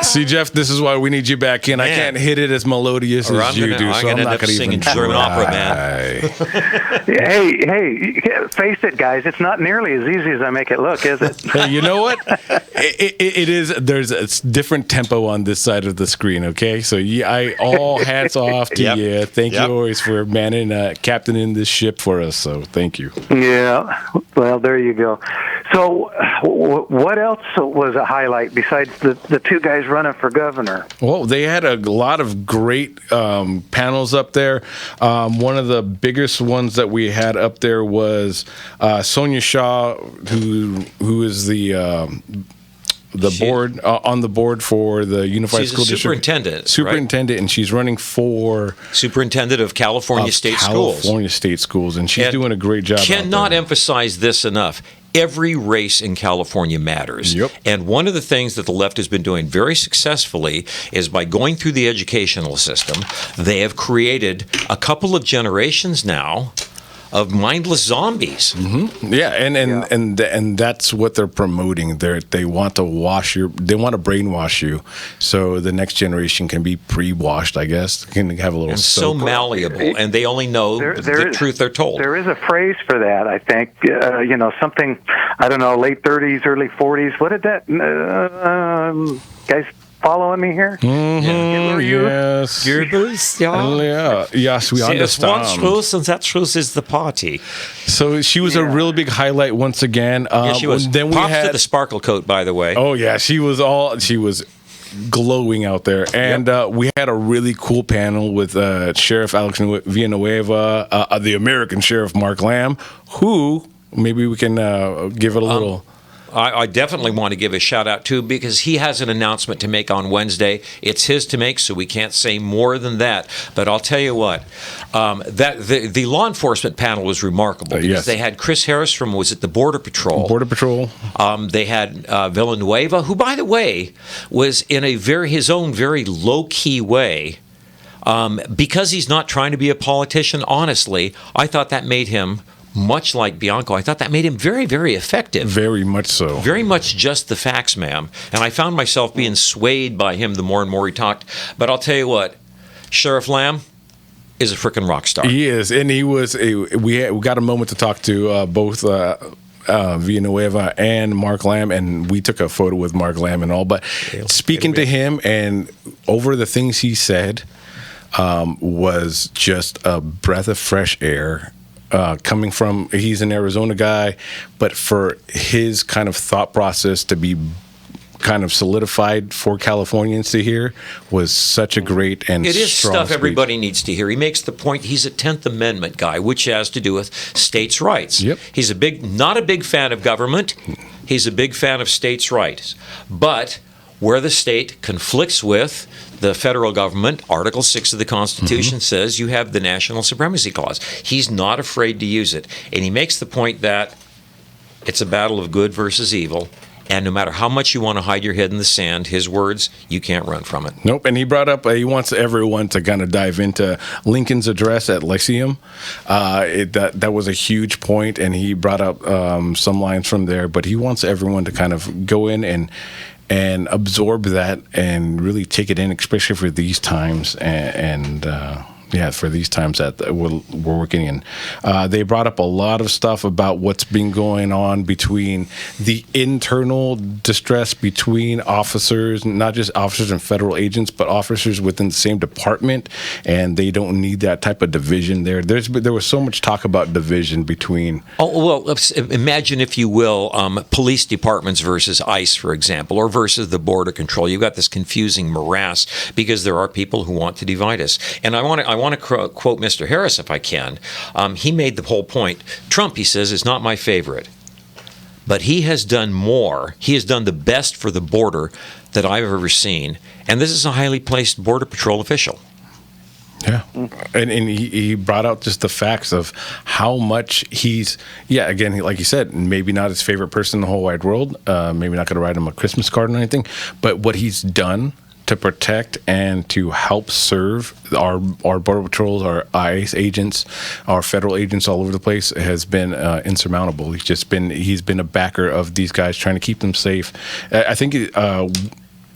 See, Jeff, this is why we need you back in. Man. I can't hit it as melodious as you do, so I'm not going to even German opera, man. hey, face it, guys. It's not nearly as easy as I make it look, is it? Hey, you know what? It is. There's a different tempo on this side of the screen, okay? So, all hats off to you. Thank you always for captaining this ship for us, so thank you. Yeah, well, there you go. So, what else was a highlight besides the two guys running for governor? Well, they had a lot of great panels up there. One of the biggest ones that we had up there was Sonia Shaw, who is the board on the board for the Unified School District. Superintendent, and she's running for Superintendent of California State Schools, and she's doing a great job. Cannot emphasize this enough. Every race in California matters. Yep. And one of the things that the left has been doing very successfully is by going through the educational system, they have created a couple of generations now of mindless zombies. Mm-hmm. Yeah, and that's what they're promoting. They want to brainwash you, so the next generation can be pre-washed. I guess can have a little. And so malleable, and they only know the truth they're told. There is a phrase for that. I think something. I don't know, late 30s, early 40s. What did that guys? Following me here? Mm-hmm. Yes. Yes, we understand. There's one truth, and that truth is the party. So she was a really big highlight once again. She was. Then we had to the sparkle coat, by the way. Oh yeah, she was glowing out there, and we had a really cool panel with Sheriff Alex Villanueva, the American Sheriff Mark Lamb, who maybe we can give it a little. I definitely want to give a shout out to, because he has an announcement to make on Wednesday. It's his to make, so we can't say more than that. But I'll tell you what, that the law enforcement panel was remarkable, because they had Chris Harris from, was it the Border Patrol? They had Villanueva, who, by the way, was in his own very low key way. Because he's not trying to be a politician, honestly, I thought that made him, much like Bianco, I thought that made him very, very effective. Very much so. Very much just the facts, ma'am. And I found myself being swayed by him the more and more he talked. But I'll tell you what, Sheriff Lamb is a freaking rock star. He is, and he was. We got a moment to talk to both Villanueva and Mark Lamb, and we took a photo with Mark Lamb and all. But speaking to him and over the things he said was just a breath of fresh air. Coming from, he's an Arizona guy, but for his kind of thought process to be kind of solidified for Californians to hear was such a great and it is strong stuff speech. Everybody needs to hear. He makes the point, he's a 10th Amendment guy, which has to do with states' rights. Yep. He's not a big fan of government. He's a big fan of states' rights. But where the state conflicts with the federal government, Article 6 of the Constitution says you have the National Supremacy Clause. He's not afraid to use it. And he makes the point that it's a battle of good versus evil. And no matter how much you want to hide your head in the sand, his words, you can't run from it. Nope. And he brought up, he wants everyone to kind of dive into Lincoln's address at Lyceum. That was a huge point, and he brought up some lines from there. But he wants everyone to kind of go in and absorb that and really take it in, especially for these times for these times that we're working in. They brought up a lot of stuff about what's been going on between the internal distress between officers, not just officers and federal agents, but officers within the same department, and they don't need that type of division there. There was so much talk about division between... Oh, well, imagine, if you will, police departments versus ICE, for example, or versus the Border Control. You've got this confusing morass because there are people who want to divide us. And I want to quote Mr. Harris, if I can. He made the whole point. Trump, he says, is not my favorite. But he has done more. He has done the best for the border that I've ever seen. And this is a highly placed Border Patrol official. Yeah. And he brought out just the facts of how much again, like you said, maybe not his favorite person in the whole wide world. Maybe not going to write him a Christmas card or anything. But what he's done to protect and to help serve our Border Patrols, our ICE agents, our federal agents all over the place has been insurmountable. He's been a backer of these guys, trying to keep them safe. I think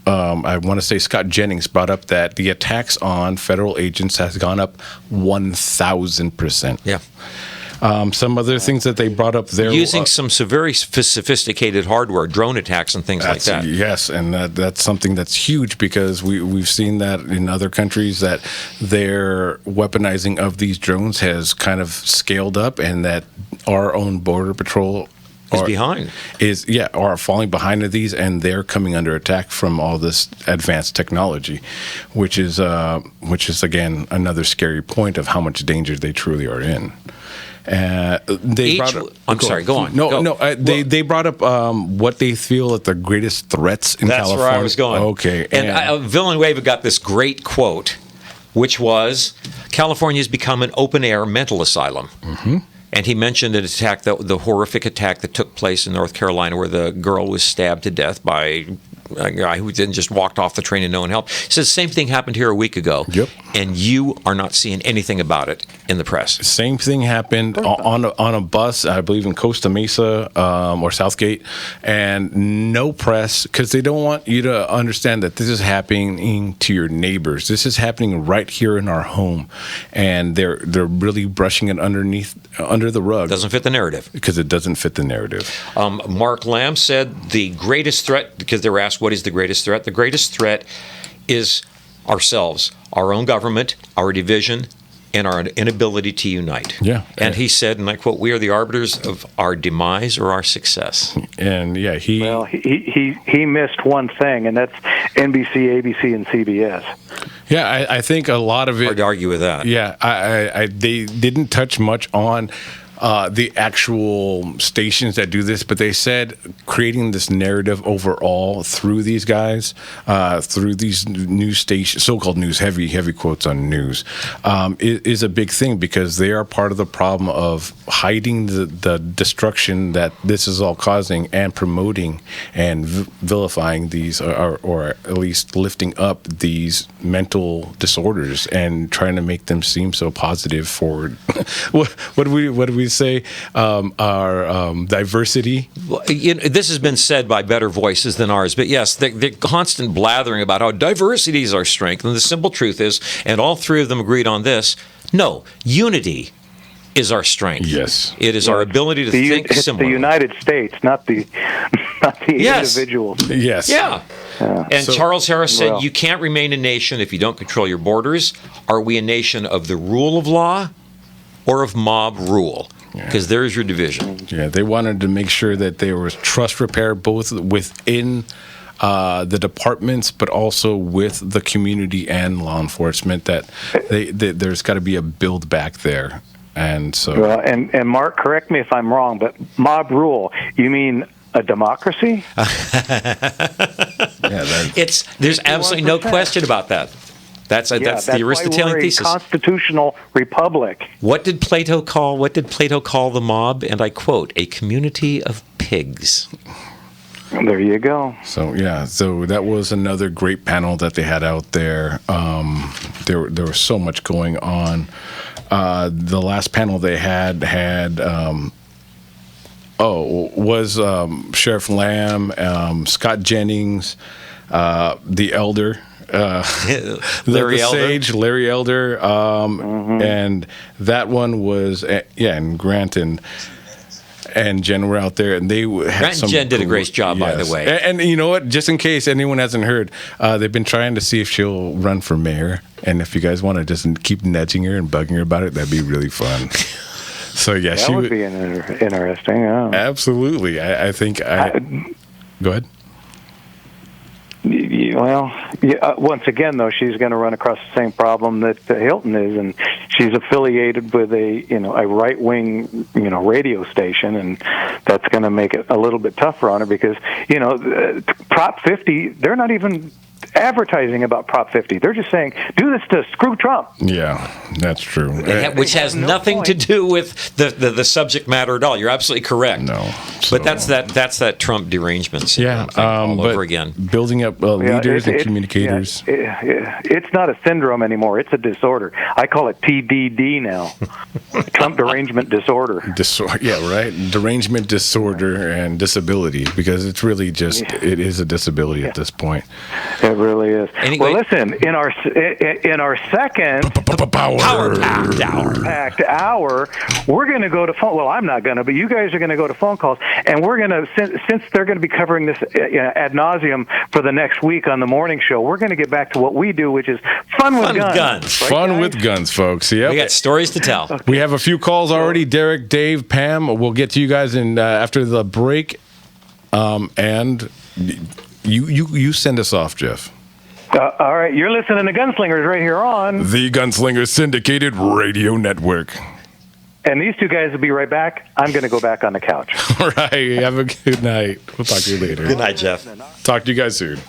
I want to say Scott Jennings brought up that the attacks on federal agents has gone up 1,000%. Yeah. Some other things that they brought up there, using some very sophisticated hardware, drone attacks and things like that. Yes, and that's something that's huge because we've seen that in other countries that their weaponizing of these drones has kind of scaled up, and that our own border patrol are falling behind of these, and they're coming under attack from all this advanced technology, which is again another scary point of how much danger they truly are in. They brought up what they feel are the greatest threats in California. That's where I was going. Okay. And Villanueva got this great quote, which was, California has become an open-air mental asylum. Mm-hmm. And he mentioned an attack, the horrific attack that took place in North Carolina where the girl was stabbed to death by a guy who then just walked off the train and no one helped. He says, same thing happened here a week ago. Yep. And you are not seeing anything about it in the press. Same thing happened on a bus, I believe in Costa Mesa or Southgate, and no press, because they don't want you to understand that this is happening to your neighbors. This is happening right here in our home, and they're really brushing it under the rug. Doesn't fit the narrative. Because it doesn't fit the narrative. Mark Lamb said the greatest threat, because they were asked what is the greatest threat, the greatest threat is ourselves, our own government, our division, and our inability to unite. Yeah. And he said, and I quote, we are the arbiters of our demise or our success. And he missed one thing, and that's NBC, ABC, and CBS. Yeah, I think a lot of it. Hard to argue with that. Yeah, they didn't touch much on the actual stations that do this, but they said creating this narrative overall through these guys, through these news stations, so-called news, heavy quotes on news, is a big thing because they are part of the problem of hiding the destruction that this is all causing and promoting and vilifying these, or at least lifting up these mental disorders and trying to make them seem so positive forward. What do we say? Our diversity. Well, this has been said by better voices than ours, but yes, the constant blathering about how diversity is our strength, and the simple truth is, and all three of them agreed on this, no, unity is our strength. Yes. It is our ability to think similarly. The United States, not the individuals. Yes. Yeah. And so, Charles Harris said, you can't remain a nation if you don't control your borders. Are we a nation of the rule of law or of mob rule? Because there's your division. Yeah, they wanted to make sure that there was trust repair both within the departments, but also with the community and law enforcement, that there's got to be a build back there. And so, well, and Mark, correct me if I'm wrong, but mob rule, you mean a democracy? There's absolutely no question about that. That's the Aristotelian thesis. Constitutional republic. What did Plato call the mob? And I quote, a community of pigs. There you go. So that was another great panel that they had out there. There was so much going on. The last panel they had was Sheriff Lamb, Scott Jennings, the Elder. Larry Elder. Sage, Larry Elder, and that one was and Grant and Jen were out there, and they had Grant and Jen did a great job, by the way. And you know what? Just in case anyone hasn't heard, they've been trying to see if she'll run for mayor, and if you guys want to just keep nudging her and bugging her about it, that'd be really fun. So that would be interesting. Yeah. Absolutely, I think. Go ahead. Well, once again, though, she's going to run across the same problem that Hilton is, and she's affiliated with a right-wing radio station, and that's going to make it a little bit tougher on her because Prop 50, they're not even advertising about Prop 50. They're just saying, do this to screw Trump. Yeah, that's true. Which has nothing to do with the subject matter at all. You're absolutely correct. No. But that's that Trump derangement syndrome thing all over again. Building up leaders and communicators. It's not a syndrome anymore. It's a disorder. I call it TDD now. Trump derangement disorder. Yeah, right. Derangement disorder and disability, because it's really just it is a disability at this point. It really is. Anyway, well, listen, in our second packed hour, we're going to go to phone. Well, I'm not going to, but you guys are going to go to phone calls, and we're going to, since they're going to be covering this ad nauseum for the next week on the morning show, we're going to get back to what we do, which is fun with guns. Right, fun guys? with guns, folks. Yep. We got stories to tell. Okay. We have a few calls already. Derek, Dave, Pam. We'll get to you guys in after the break. And you send us off, Jeff. All right, you're listening to Gunslingers right here on the Gunslinger Syndicated Radio Network. And these two guys will be right back. I'm going to go back on the couch. All right, have a good night. We'll talk to you later. Good night, Jeff. Talk to you guys soon.